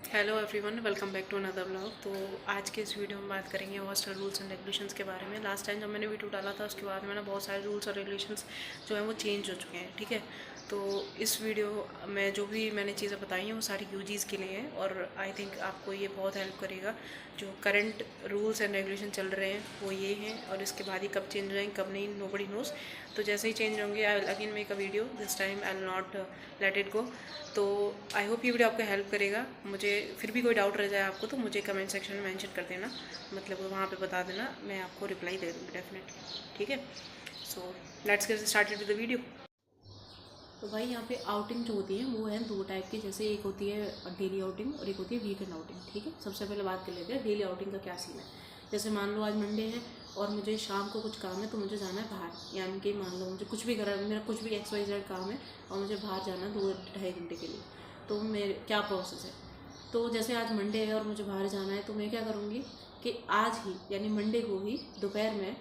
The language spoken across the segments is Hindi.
Hello everyone, welcome back to another vlog. तो आज के इस वीडियो में बात करेंगे हॉस्टल रूल्स एंड रेगुलेशंस के बारे में। लास्ट टाइम जब मैंने वीडियो डाला था उसके बाद में ना बहुत सारे रूल्स और रेगुलेशंस जो हैं वो चेंज हो चुके हैं, ठीक है। तो इस वीडियो में जो भी मैंने चीज़ें बताई हैं वो सारी यूजीज़ के लिए हैं और आई थिंक आपको ये बहुत हेल्प करेगा। जो करंट रूल्स एंड रेगुलेशन चल रहे हैं वो ये हैं और इसके बाद ही कब चेंज हो जाएंगे कब नहीं, नो बडी नोज। तो जैसे ही चेंज होंगे I will again make a video, this time I will not let it go. तो आई होप ये वीडियो आपको हेल्प करेगा। मुझे फिर भी कोई डाउट रह जाए आपको तो मुझे कमेंट सेक्शन में मेंशन कर देना, मतलब वहाँ पे बता देना, मैं आपको रिप्लाई दे दूँगी डेफिनेटली, ठीक है। So let's get started with the video. तो भाई यहाँ पे आउटिंग जो होती है वो है दो टाइप की। जैसे एक होती है डेली आउटिंग और एक होती है वीकेंड आउटिंग, ठीक है। सबसे पहले बात कर लेते हैं डेली आउटिंग का क्या सीन है। जैसे मान लो आज मंडे है और मुझे शाम को कुछ काम है तो मुझे जाना है बाहर, यानी कि मान लो मुझे कुछ भी करा, मेरा कुछ भी XYZ काम है और मुझे बाहर जाना है 2-2.5 घंटे के लिए। तो मेरे क्या प्रोसेस है, तो जैसे आज मंडे है और मुझे बाहर जाना है तो मैं क्या करूँगी कि आज ही यानी मंडे को ही दोपहर में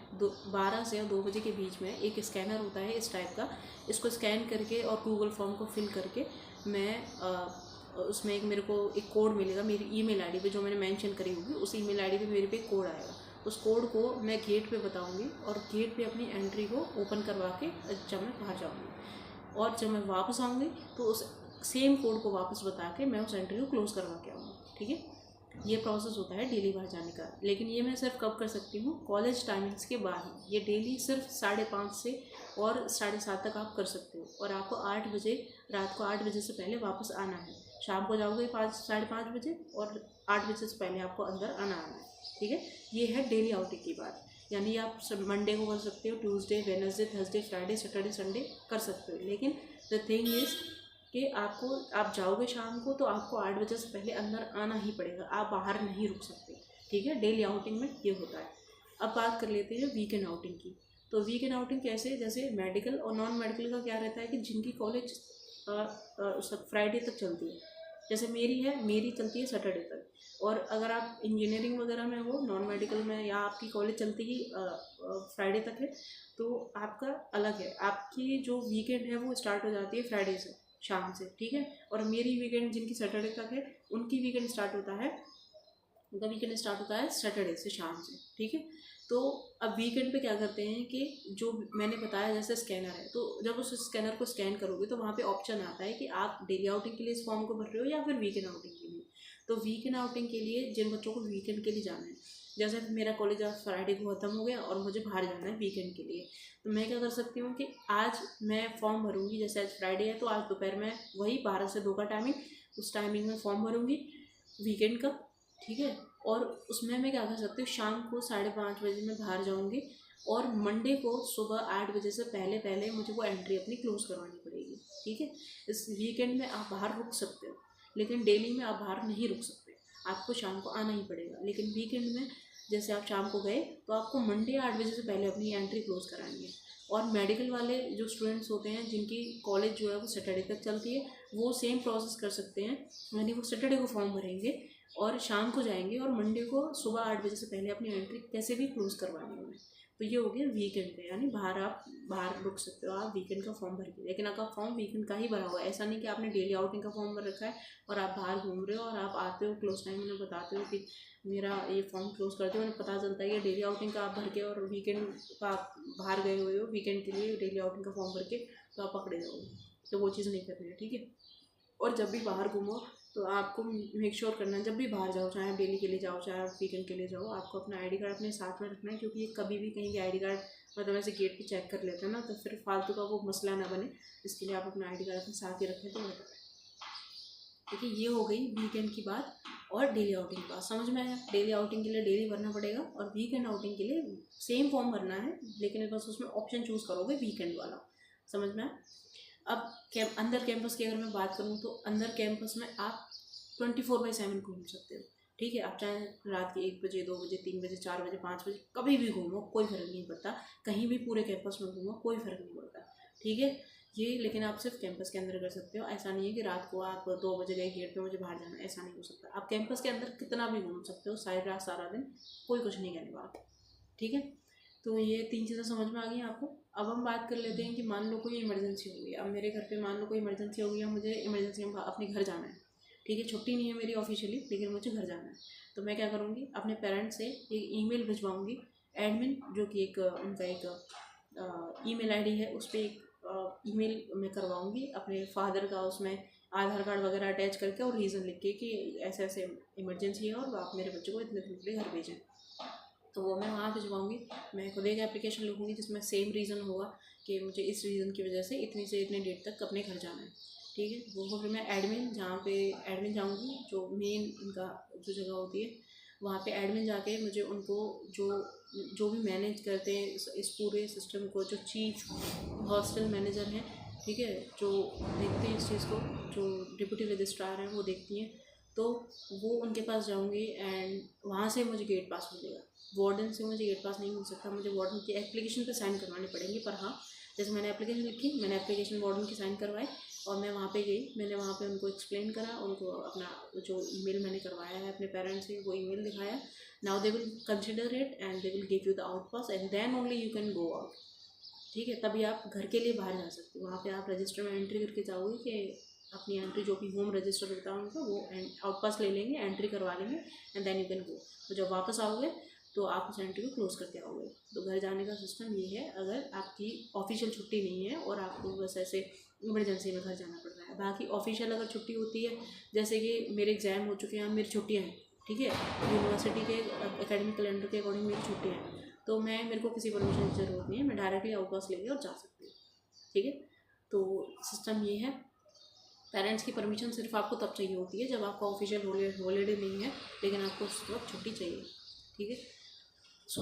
12 से 2 बजे के बीच में एक स्कैनर होता है इस टाइप का, इसको स्कैन करके और गूगल फॉर्म को फिल करके मैं उसमें एक मेरे को एक कोड मिलेगा मेरी ईमेल आईडी पे जो मैंने मेंशन करी होगी। उस ईमेल आईडी पे मेरे पे कोड आएगा, उस कोड को मैं गेट पे बताऊंगी और गेट पे अपनी एंट्री को ओपन करवा के जब मैं बाहर जाऊंगी और जब मैं वापस आऊँगी तो उस सेम कोड को वापस बता के मैं उस एंट्री को क्लोज़ करवा के आऊँगी, ठीक है। ये प्रोसेस होता है डेली बाहर जाने का। लेकिन ये मैं सिर्फ कब कर सकती हूँ, कॉलेज टाइमिंग्स के बाद ही। ये डेली सिर्फ 5:30 से और 7:30 तक आप कर सकते हो और आपको 8 बजे, रात को 8 बजे से पहले वापस आना है। शाम को जाओगे 5-5:30 बजे और 8 बजे से पहले आपको अंदर आना है, ठीक है। ये है डेली आउटिंग की बात। यानी आप मंडे को कर सकते हो, Tuesday, Wednesday, Thursday, Friday, Saturday, Sunday कर सकते हो। लेकिन द थिंग इज़ कि आप जाओगे शाम को तो आपको 8 बजे से पहले अंदर आना ही पड़ेगा, आप बाहर नहीं रुक सकते, ठीक है। डेली आउटिंग में ये होता है। अब बात कर लेते हैं वीकेंड आउटिंग की। तो वीकेंड आउटिंग कैसे, जैसे मेडिकल और नॉन मेडिकल का क्या रहता है कि जिनकी कॉलेज फ्राइडे तक चलती है, जैसे मेरी है, मेरी चलती है सैटरडे तक। और अगर आप इंजीनियरिंग वगैरह में हो, नॉन मेडिकल में, या आपकी कॉलेज चलती ही फ्राइडे तक है, तो आपका अलग है। आपकी जो वीकेंड है वो स्टार्ट हो जाती है फ्राइडे से शाम से, ठीक है। और मेरी वीकेंड जिनकी सैटरडे तक है उनकी वीकेंड स्टार्ट होता है, उनका वीकेंड स्टार्ट होता है सैटरडे से शाम से, ठीक है। तो अब वीकेंड पे क्या करते हैं कि जो मैंने बताया जैसे स्कैनर है, तो जब उस स्कैनर को स्कैन करोगे तो वहाँ पे ऑप्शन आता है कि आप डेली आउटिंग के लिए इस फॉर्म को भर रहे हो या फिर वीकेंड आउटिंग के लिए। तो वीकेंड आउटिंग के लिए जिन बच्चों को वीकेंड के लिए जाना है, जैसे मेरा कॉलेज आज फ्राइडे को ख़त्म हो गया और मुझे बाहर जाना है वीकेंड के लिए, तो मैं क्या कर सकती हूँ कि आज मैं फॉर्म भरूँगी। जैसे आज फ्राइडे है तो आज दोपहर में वही 12 से 2 का टाइमिंग, उस टाइमिंग में फॉर्म भरूँगी वीकेंड का, ठीक है। और उसमें मैं क्या कर सकती हूँ, शाम को 5:30 बजे मैं बाहर जाऊँगी और मंडे को सुबह 8 बजे से पहले पहले मुझे वो एंट्री अपनी क्लोज करवानी पड़ेगी, ठीक है। इस वीकेंड में आप बाहर रुक सकते हो लेकिन डेली में आप बाहर नहीं रुक सकते, आपको शाम को आना ही पड़ेगा। लेकिन वीकेंड में जैसे आप शाम को गए तो आपको मंडे 8 बजे से पहले अपनी एंट्री क्लोज करानी है। और मेडिकल वाले जो स्टूडेंट्स होते हैं जिनकी कॉलेज जो है वो सैटरडे तक चलती है, वो सेम प्रोसेस कर सकते हैं। यानी वो सैटरडे को फॉर्म भरेंगे और शाम को जाएंगे और मंडे को सुबह 8 बजे से पहले अपनी एंट्री कैसे भी क्लोज करवानी है उन्हें। तो ये हो गया वीकेंड पे, यानी बाहर आप बाहर रुक सकते हो आप वीकेंड का फॉर्म भर के। लेकिन अगर फॉर्म वीकेंड का ही भरा हुआ है, ऐसा नहीं कि आपने डेली आउटिंग का फॉर्म भर रखा है और आप बाहर घूम रहे हो और आप आते हो क्लोज टाइम उन्हें बताते हो कि मेरा ये फॉर्म क्लोज कर दो, उन्हें पता चलता है कि डेली आउटिंग का आप भर के और वीकेंड का आप बाहर गए हुए हो वीकेंड के लिए डेली आउटिंग का फॉर्म भर के, तो आप पकड़े जाओगे। तो वो चीज़ नहीं करनी है, ठीक है। और जब भी बाहर घूमो तो आपको मेक श्योर करना है, जब भी बाहर जाओ, चाहे आप डेली के लिए जाओ चाहे आप वीकेंड के लिए जाओ, आपको अपना आईडी कार्ड अपने साथ में रखना है। क्योंकि ये कभी भी कहीं भी आईडी कार्ड मतलब ऐसे गेट पे चेक कर लेते हैं ना, तो फिर फालतू का वो मसला ना बने, इसके लिए आप अपना आईडी कार्ड अपने साथ ही रखें तो बेटर है। देखिए ये हो गई वीकेंड की बात और डेली आउटिंग की बात, समझ में आया। डेली आउटिंग के लिए डेली भरना पड़ेगा और वीकेंड आउटिंग के लिए सेम फॉर्म भरना है, लेकिन बस उसमें ऑप्शन चूज़ करोगे वीकेंड वाला, समझ में आया। अब अंदर कैंपस की अगर मैं बात करूँ तो अंदर कैंपस में आप 24/7 घूम सकते हो, ठीक है। आप चाहे रात के 1 बजे, 2 बजे, 3 बजे, 4 बजे, 5 बजे कभी भी घूमो, कोई फ़र्क नहीं पड़ता। कहीं भी पूरे कैंपस में घूमो, कोई फ़र्क नहीं पड़ता, ठीक है। ये लेकिन आप सिर्फ कैंपस के अंदर कर सकते हो। ऐसा नहीं है कि रात को आप 2 बजे गए गेट पे मुझे बाहर जाना है, ऐसा नहीं हो सकता। आप कैंपस के अंदर कितना भी घूम सकते हो सारी रात सारा दिन, कोई कुछ नहीं कहने वाला, ठीक है। तो ये 3 चीज़ें समझ में आ गई आपको। अब हम बात कर लेते हैं कि मान लो कोई इमरजेंसी हो गई। अब मेरे घर पे मान लो कोई इमरजेंसी हो गई है, मुझे इमरजेंसी में अपने घर जाना है, ठीक है, छुट्टी नहीं है मेरी ऑफिशियली, लेकिन मुझे घर जाना है। तो मैं क्या करूँगी, अपने पेरेंट्स से एक ईमेल भिजवाऊँगी। एडमिन जो कि एक उनका एक ईमेल आईडी है, उस पर एक ईमेल मैं करवाऊँगी अपने फादर का, उसमें आधार कार्ड वगैरह अटैच करके और रीज़न लिख के कि ऐसे ऐसे इमरजेंसी है और आप मेरे बच्चे को इतने दिन के लिए घर भेजें। तो वो मैं वहाँ भिजवाऊँगी। मैं खुद एक एप्लीकेशन लिखूँगी जिसमें सेम रीज़न होगा कि मुझे इस रीज़न की वजह से इतनी से इतने डेट तक अपने घर जाना है। ठीक है, वो फिर मैं एडमिन, जहाँ पे एडमिन जाऊँगी, जो मेन इनका जो जगह होती है, वहाँ पे एडमिन जाके मुझे उनको जो जो भी मैनेज करते हैं इस पूरे सिस्टम को, जो चीफ हॉस्टल मैनेजर हैं, ठीक है, जो देखते हैं इस चीज़ को, जो डिप्टी रजिस्ट्रार हैं वो देखती हैं, तो वो उनके पास जाऊँगी एंड वहाँ से मुझे गेट पास मिलेगा। वार्डन से मुझे गेट पास नहीं मिल सकता, मुझे वार्डन की एप्लीकेशन पे साइन करवानी पड़ेंगी। पर हाँ, जैसे मैंने एप्लीकेशन लिखी, मैंने एप्लीकेशन वार्डन की साइन करवाई और मैं वहाँ पे गई, मैंने वहाँ पे उनको एक्सप्लेन करा, उनको अपना जो ईमेल मैंने करवाया है अपने पेरेंट्स से वो ईमेल दिखाया। Now they will consider it and they will give you the out pass and then only you can go out. ठीक है, तभी आप घर के लिए बाहर जा सकते हो। वहाँ पे आप रजिस्टर में एंट्री करके जाओगे कि अपनी एंट्री जो भी होम रजिस्टर होता है उनका, वो आउट पास ले लेंगे, एंट्री करवा लेंगे and then you can go. तो जब वापस आओगे तो आप उस एंट्री को क्लोज करके आओगे। तो घर जाने का सिस्टम ये है अगर आपकी ऑफिशियल छुट्टी नहीं है और आपको बस ऐसे इमरजेंसी में घर जाना पड़ रहा है। बाकी ऑफिशियल अगर छुट्टी होती है, जैसे कि मेरे एग्ज़ाम हो चुके हैं, मेरी छुट्टियाँ हैं, ठीक है, यूनिवर्सिटी के एकेडमिक कैलेंडर के अकॉर्डिंग मेरी छुट्टियाँ हैं, तो मेरे को किसी परमिशन की ज़रूरत नहीं है, मैं डायरेक्टली आउट पास लेके और जा सकती हूँ। ठीक है, तो सिस्टम ये है। पेरेंट्स की परमिशन सिर्फ आपको तब चाहिए होती है जब आपका ऑफिशियल हॉलीडे नहीं है, लेकिन आपको उस वक्त छुट्टी चाहिए। ठीक है, सो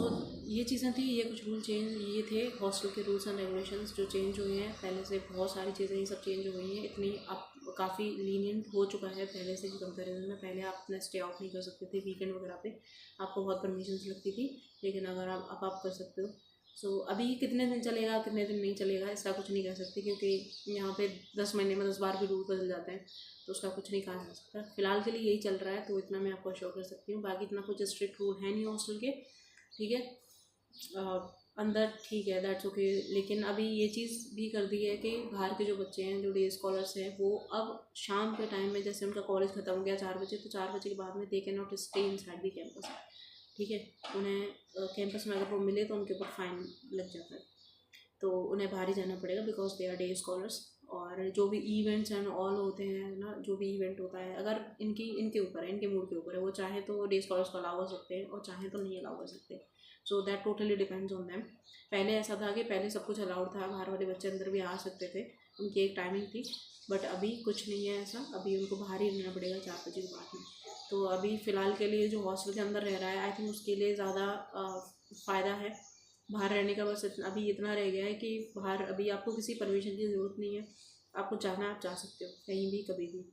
ये चीज़ें थी, ये कुछ रूल चेंज ये थे हॉस्टल के रूल्स एंड रेगुलेशंस जो चेंज हुए हैं। पहले से बहुत सारी चीज़ें ये सब चेंज हुई हैं, इतनी अब काफ़ी लीनियंट हो चुका है पहले से की कंपैरिजन में। पहले आप अपना स्टे ऑफ नहीं कर सकते थे वीकेंड वगैरह पे, आपको बहुत परमिशंस लगती थी, लेकिन अगर आप कर सकते हो। सो अभी कितने दिन चलेगा कितने दिन नहीं चलेगा इसका कुछ नहीं कह सकते, क्योंकि यहाँ पे 10 महीने में 10 बार भी रूल बदल जाते हैं, तो उसका कुछ नहीं कहा जा सकता। फिलहाल के लिए यही चल रहा है, तो इतना मैं आपको अश्योर कर सकती हूँ। बाकी इतना कुछ स्ट्रिक्ट रूल है नहीं हॉस्टल के। ठीक है, अंदर ठीक है, दैट्स ओके। लेकिन अभी ये चीज़ भी कर दी है कि बाहर के जो बच्चे हैं, जो डे स्कॉलर्स हैं, वो अब शाम के टाइम में, जैसे उनका कॉलेज ख़त्म हो गया 4 बजे, तो 4 बजे के बाद में they can not stay in side the campus. ठीक है, उन्हें कैंपस में अगर वो मिले तो उनके ऊपर फाइन लग जाता है, तो उन्हें बाहर ही जाना पड़ेगा because they are day scholars. और जो भी इवेंट्स एंड ऑल होते हैं ना, जो भी इवेंट होता है, अगर इनके ऊपर है, इनके मूड के ऊपर है, वो चाहे तो डे स्कॉलर्स को अलाउ कर सकते हैं और चाहे तो नहीं अलाउ कर सकते। So that totally depends on them. पहले ऐसा था कि पहले सब कुछ अलाउड था, बाहर वाले बच्चे अंदर भी आ सकते थे, उनकी एक टाइमिंग थी, बट अभी कुछ नहीं है ऐसा। अभी उनको बाहर ही रहना पड़ेगा 4 बजे के बाद में। तो अभी फ़िलहाल के लिए जो हॉस्टल के अंदर रह रहा है, आई थिंक उसके लिए ज़्यादा फ़ायदा है बाहर रहने का। बस अभी इतना रह गया है कि बाहर अभी आपको किसी परमिशन की ज़रूरत नहीं है, आपको जाना आप जा सकते हो कहीं भी कभी भी।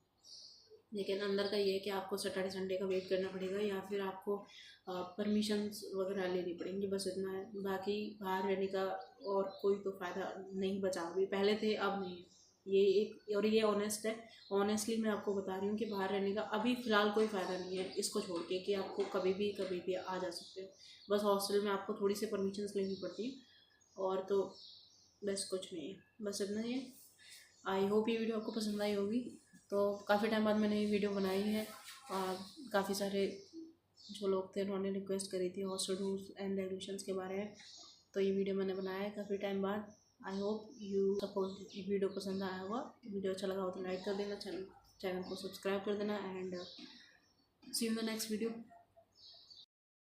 लेकिन अंदर का ये है कि आपको सैटरडे संडे का वेट करना पड़ेगा या फिर आपको परमिशंस वगैरह लेनी पड़ेंगी, बस इतना है। बाकी बाहर रहने का और कोई तो फ़ायदा नहीं बचा, अभी पहले थे अब नहीं है। ये एक और ये ऑनेस्ट है, ऑनेस्टली मैं आपको बता रही हूँ कि बाहर रहने का अभी फ़िलहाल कोई फ़ायदा नहीं है, इसको छोड़ के कि आपको कभी भी आ जा सकते हो। बस हॉस्टल में आपको थोड़ी सी परमिशंस लेनी पड़ती है और तो बस कुछ नहीं है, बस इतना ही है। आई होप ये वीडियो आपको पसंद आई होगी। तो काफ़ी टाइम बाद मैंने ये वीडियो बनाई है और काफ़ी सारे जो लोग थे उन्होंने रिक्वेस्ट करी थी हॉस्टल रूल्स एंड रेगुलेशंस के बारे में, तो ये वीडियो मैंने बनाया है काफ़ी टाइम बाद। I hope you support. ये वीडियो पसंद आया होगा, वीडियो अच्छा लगा हो तो लाइक कर देना, चैनल को सब्सक्राइब कर देना and see you in the next video.